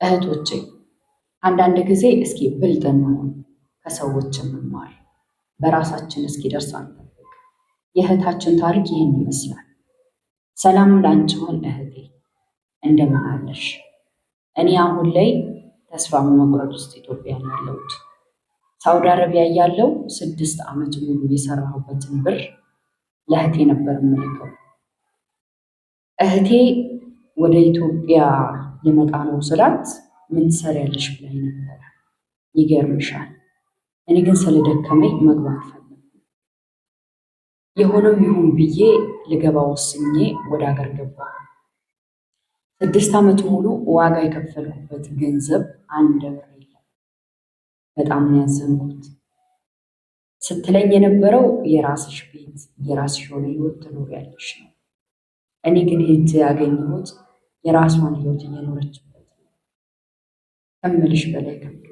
እህቶቼ አንዳንድ ጊዜ እስኪ ብልጥ እንሁን፣ ከሰዎች እንማር፣ በራሳችን እስኪደርስ አንጠብቅ። የእህታችን ታሪክ ይህን ይመስላል። ሰላም ላንቺ ይሁን እህቴ፣ እንደምን አለሽ? እኔ አሁን ላይ ተስፋ በመቁረጥ ውስጥ ኢትዮጵያ ነው ያለሁት። ሳውዲ አረቢያ ያለው 6 ዓመት ሙሉ የሰራሁበትን ብር ለእህቴ ነበር የምልከው። እህቴ ወደ ኢትዮጵያ ልመጣ ነው ስላት ምን ትሰሪያለሽ ብላኝ ነበረ። ይገርምሻል፣ እኔ ግን ስለደከመኝ መግባት ፈለግኩ። የሆነው ይሁን ብዬ ልገባ ወስኜ ወደ ሀገር ገባሁ። 6 ዓመት ሙሉ ዋጋ የከፈልኩበት ገንዘብ አንድ ብር የለም። በጣም ነው ያዘንኩት። ስትለኝ የነበረው የራስሽ ቤት የራስሽ የሆነ ህይወት ትኖሪያለሽ ነው። እኔ ግን ሄጄ ያገኘሁት የራሷን ህይወት እየኖረችበት ነው። ከምልሽ በላይ ከብዶ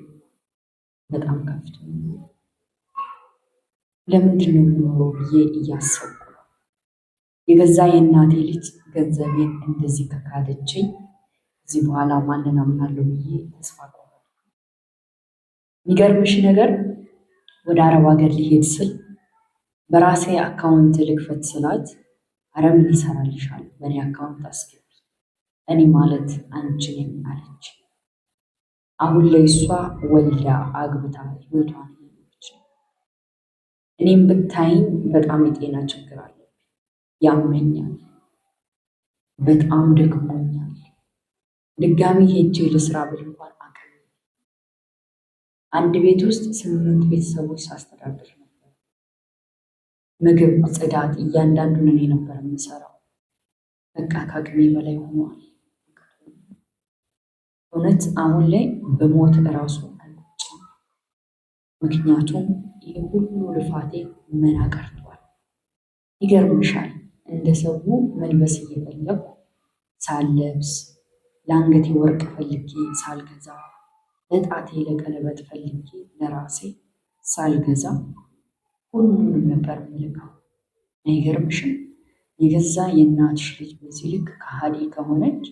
በጣም ከፍቶ ለምንድን ነው የምኖረው ብዬ እያሰብኩ ነው። የገዛ የእናቴ ልጅ ገንዘቤን እንደዚህ ከካደችኝ እዚህ በኋላ ማንን አምናለሁ ብዬ ተስፋ ቆረጥኩ። የሚገርምሽ ነገር ወደ አረብ ሀገር ሊሄድ ስል በራሴ አካውንት ልክፈት ስላት አረ ምን ይሰራልሻል በእኔ አካውንት አስገቢ፣ እኔ ማለት አንቺ ነኝ አለች። አሁን ላይ እሷ ወልዳ አግብታ ህይወቷን እየኖረች ነው። እኔም ብታይኝ በጣም የጤና ችግር አለብኝ፣ ያመኛል፣ በጣም ደክሞኛል። ድጋሚ ሄጄ ልስራ ብል እንኳን አቅም። አንድ ቤት ውስጥ 8 ቤተሰቦች ሳስተዳድር ነበር። ምግብ፣ ጽዳት፣ እያንዳንዱን እኔ ነበር የምሰራው። በቃ ከአቅሜ በላይ ሆኗል። እውነት አሁን ላይ በሞት እራሱ አልችልም። ምክንያቱም ይህ ሁሉ ልፋቴ መና ቀርቷል። ይገርምሻል፣ እንደ ሰው መልበስ እየፈለኩ ሳለብስ፣ ለአንገቴ ወርቅ ፈልጌ ሳልገዛ፣ ለጣቴ ለቀለበት ፈልጌ ለራሴ ሳልገዛ ሁሉንም ነበር የምልከው። አይገርምሽም? የገዛ የእናትሽ ልጅ በዚህ ልክ ከሃዲ ከሆነች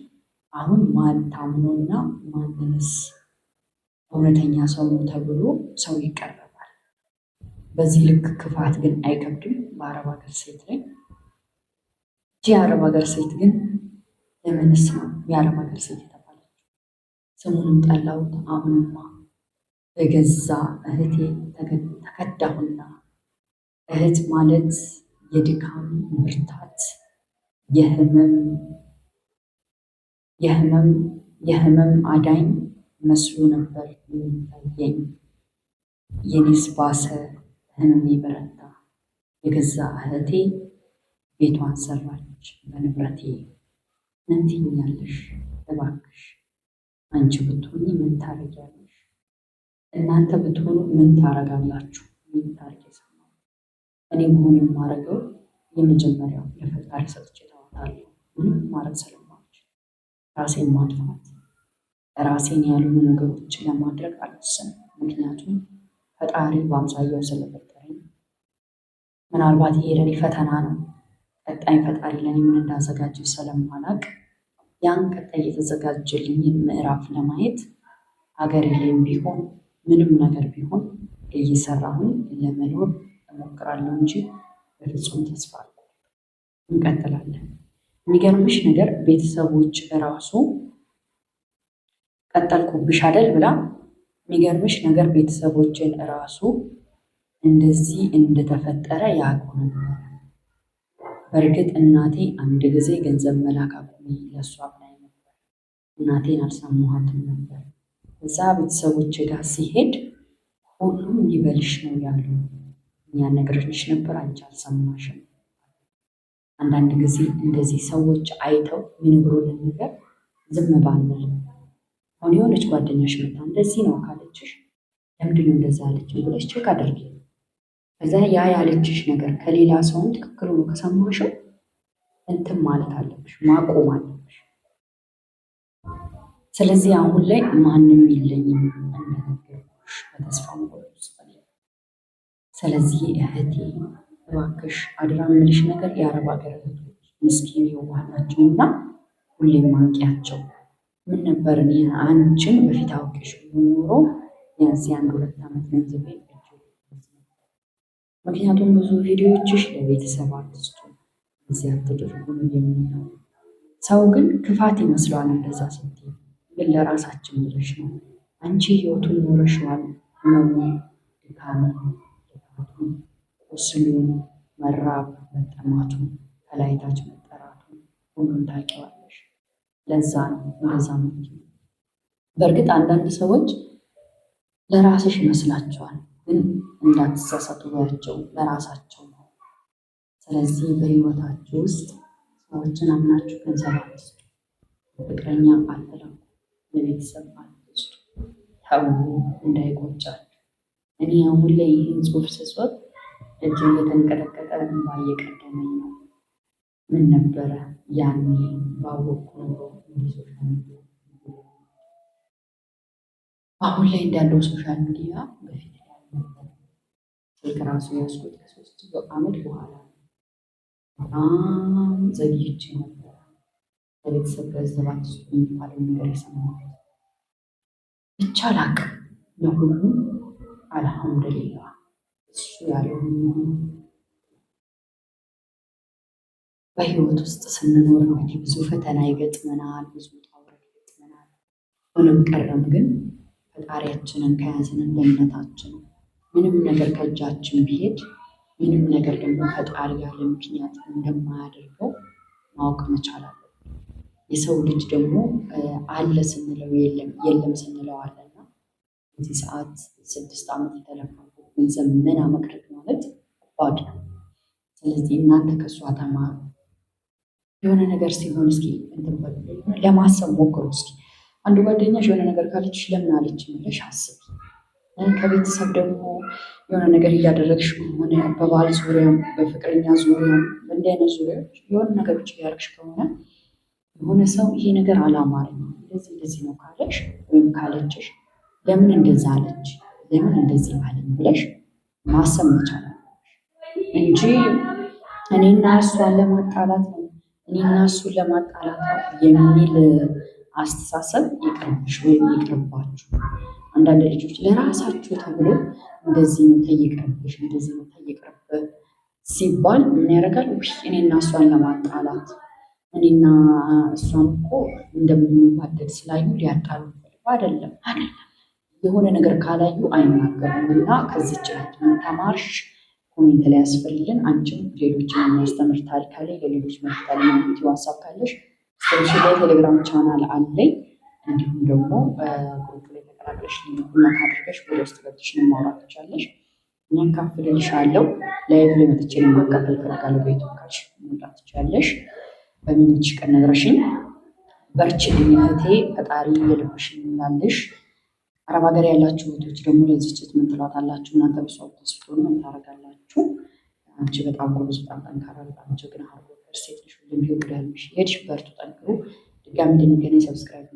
አሁን ማን ታምኖና ማንንስ እውነተኛ ሰው ነው ተብሎ ሰው ይቀርባል? በዚህ ልክ ክፋት ግን አይከብድም? በአረብ ሀገር ሴት ላይ የአረብ ሀገር ሴት ግን ለምንስ ነው የአረብ ሀገር ሴት የተባለችው? ስሙንም ጠላሁት። አሁንማ በገዛ እህቴ ተከዳሁና። እህት ማለት የድካም ብርታት፣ የህመም አዳኝ መስሎ ነበር የሚታየኝ። የኔስ ባሰ፣ ህመሜ በረታ። የገዛ እህቴ ቤቷን ሰራች በንብረቴ። ምን ትይኛለሽ እባክሽ? አንቺ ብትሆኚ ምን ታረጊያለሽ? እናንተ ብትሆኑ ምን ታረጋላችሁ? ምን ታርጊ? እኔ መሆን የማደርገው የመጀመሪያው ለፈጣሪ ሰጥቼ ተዋታለሁ። ምንም ማድረግ ስለማልችል ራሴን ማጥፋት፣ ራሴን ያልሆኑ ነገሮችን ለማድረግ አልወሰንም። ምክንያቱም ፈጣሪ በአምሳያው ስለፈጠረኝ። ምናልባት ይሄ ለኔ ፈተና ነው። ቀጣይ ፈጣሪ ለኔ ምን እንዳዘጋጀ ስለማላቅ ያን ቀጣይ የተዘጋጀልኝን ምዕራፍ ለማየት ሀገሬ ላይም ቢሆን ምንም ነገር ቢሆን እየሰራሁኝ ለመኖር እሞክራለሁ እንጂ በፍጹም ተስፋ እንቀጥላለን። የሚገርምሽ ነገር ቤተሰቦች እራሱ ቀጠልኩብሽ አይደል ብላ፣ የሚገርምሽ ነገር ቤተሰቦችን እራሱ እንደዚህ እንደተፈጠረ ያውቁ ነበር። በእርግጥ እናቴ አንድ ጊዜ ገንዘብ መላክ አቁሚ ለእሷ ብላኝ ነበር። እናቴን አልሰማኋትም ነበር። እዛ ቤተሰቦች ጋር ሲሄድ ሁሉም ሊበልሽ ነው ያሉ። እኛ ነግሬሽ ነበር አንቺ አልሰማሽም። አንዳንድ ጊዜ እንደዚህ ሰዎች አይተው የሚነግሩንን ነገር ዝም ባንል። አሁን የሆነች ጓደኛሽ መጣ እንደዚህ ነው ካለችሽ ለምንድን ነው እንደዛ ያለችው ብለሽ ቼክ አድርጊ። ከዛ ያ ያለችሽ ነገር ከሌላ ሰውን ትክክል ሆኖ ከሰማሽው እንትን ማለት አለብሽ፣ ማቆም አለብሽ። ስለዚህ አሁን ላይ ማንም የለኝም እንደነገርኩሽ በተስፋ መቁረጥ ውስጥ ነኝ። ስለዚህ እህቴ እባክሽ አደራ የምልሽ ነገር የአረብ ሀገር እህቶች ምስኪን የዋህ ናቸውና ሁሌም ማንቂያቸው። ምን ነበር እኔ አንቺን በፊት አውቄሽ ኖሮ ቢያንስ የአንድ 2 ዓመት ገንዘብ ምክንያቱም ብዙ ቪዲዮዎችሽ ለቤተሰብ አትስጡ፣ እዚህ አትደርጉ ነው የሚለው። ሰው ግን ክፋት ይመስለዋል እንደዛ ስትይ፣ ግን ለራሳችን ብለሽ ነው። አንቺ ህይወቱን ኖረሽዋል። ህመሙ፣ ድካሙ፣ ልፋቱ፣ ቁስሉን፣ መራብ፣ መጠማቱ፣ ከላይ ታች መጠራቱ ሁሉን ታውቂዋለሽ። ለዛ ነው እንደዛ ነው። በእርግጥ አንዳንድ ሰዎች ለራስሽ ይመስላቸዋል፣ ግን እንዳትሳሳቱ ባያቸው ለራሳቸው ነው። ስለዚህ በህይወታችሁ ውስጥ ሰዎችን አምናችሁ ገንዘብ አትስጡ፣ ፍቅረኛ አትላኩ፣ ለቤተሰብ አትስጡ። ተው እንዳይቆጫችሁ። እኔ አሁን ላይ ይህን ጽሑፍ ስጽፍ እጅ እየተንቀጠቀጠ እንባ እየቀደመኝ ነው። ምን ነበረ ያኔ ባወቅኩ ኖሮ ሶሻል ሚዲያ አሁን ላይ እንዳለው ሶሻል ሚዲያ በፊት ላይ አልነበረ። ስልክ ራሱ ያዝኩት ከ3 ዓመት በኋላ በጣም ዘግይቼ ነበረ ለቤተሰብ ገንዘብ አትስጡ የሚባለው ነገር የሰማሁት። ብቻ አላቅም። ለሁሉም አልሐምዱሊላህ እሱ ያለው በህይወት ውስጥ ስንኖር እንግዲህ ብዙ ፈተና ይገጥመናል፣ ብዙ ውጣ ውረድ ይገጥመናል። ሆነም ቀረም ግን ፈጣሪያችንን ከያዝን ለእምነታችን ምንም ነገር ከእጃችን ቢሄድ ምንም ነገር ደግሞ ፈጣሪ ያለ ምክንያት እንደማያደርገው ማወቅ መቻል አለብን። የሰው ልጅ ደግሞ አለ ስንለው የለም፣ የለም ስንለው አለና በዚህ ሰዓት 6 ዓመት የተለፋበት ገንዘብ መና መቅረት ማለት ከባድ ነው። ስለዚህ እናንተ ከእሷ ተማሩ። የሆነ ነገር ሲሆን እስኪ ለማሰብ ሞክሩ። እስኪ አንዱ ጓደኛሽ የሆነ ነገር ካለችሽ ለምን አለች ብለሽ አስቢ። ከቤተሰብ ደግሞ የሆነ ነገር እያደረግሽ ከሆነ በባል ዙሪያም በፍቅረኛ ዙሪያም በእንዲህ አይነት ዙሪያዎች የሆነ ነገሮች እያደረግሽ ከሆነ የሆነ ሰው ይሄ ነገር አላማረኝም እንደዚህ እንደዚህ ነው ካለሽ ወይም ካለችሽ ለምን እንደዛ አለች፣ ለምን እንደዚህ አለኝ ብለሽ ማሰብ መቻል እንጂ እኔና እሷን ለማጣላት ነው እኔና እሱን ለማጣላት ነው የሚል አስተሳሰብ ይቅርብሽ ወይም ይቅርባችሁ። አንዳንድ ልጆች ለራሳችሁ ተብሎ እንደዚህ ነው ተይቅርብሽ፣ እንደዚህ ነው ተይቅርብ ሲባል ምን ያደርጋል? እኔና እሷን ለማጣላት እኔና እሷን እኮ እንደምንዋደድ ስላዩ ሊያጣሉ አይደለም። የሆነ ነገር ካላዩ አይናገሩም። እና ከዚች ምን ተማርሽ? ኮሜንት ላይ ያስፈልልን። አንቺም ሌሎችን የሚያስተምር ታሪክ ካለ ለሌሎች መፍታል ቪዲዮ ሀሳብ ካለሽ ስፔሻ ላይ ቴሌግራም ቻናል አለኝ። እንዲሁም ደግሞ በግሩፕ ላይ ተቀላቅለሽ ሊንኩነት አድርገሽ ወደ ውስጥ ገብተሽ ማውራት ትችላለሽ። እኔም ካፍልልሻለሁ። ላይቭ ላይ መጥቼ ለማካፈል ፈልጋለሁ። በኢትዮካች መምጣት ትችላለሽ። በሚመችሽ ቀን ነግረሽኝ በርቺልኝ እህቴ። ፈጣሪ የልብሽን ይላልሽ። አረብ ሀገር ያላችሁ እህቶች ደግሞ ለዚህ ጭት ምን ትሏታላችሁ? እናንተ ብሷ ተስፎ ምን ታደርጋላችሁ? አንቺ በጣም ጎበዝ፣ በጣም ጠንካራ፣ በጣም ጀግና ሀርቦ ሴት ልጅ ሁሉም ቢሆን ሄድሽ። በርቱ፣ ጠንክሩ። ድጋሚ እንድንገናኝ ሰብስክራይብ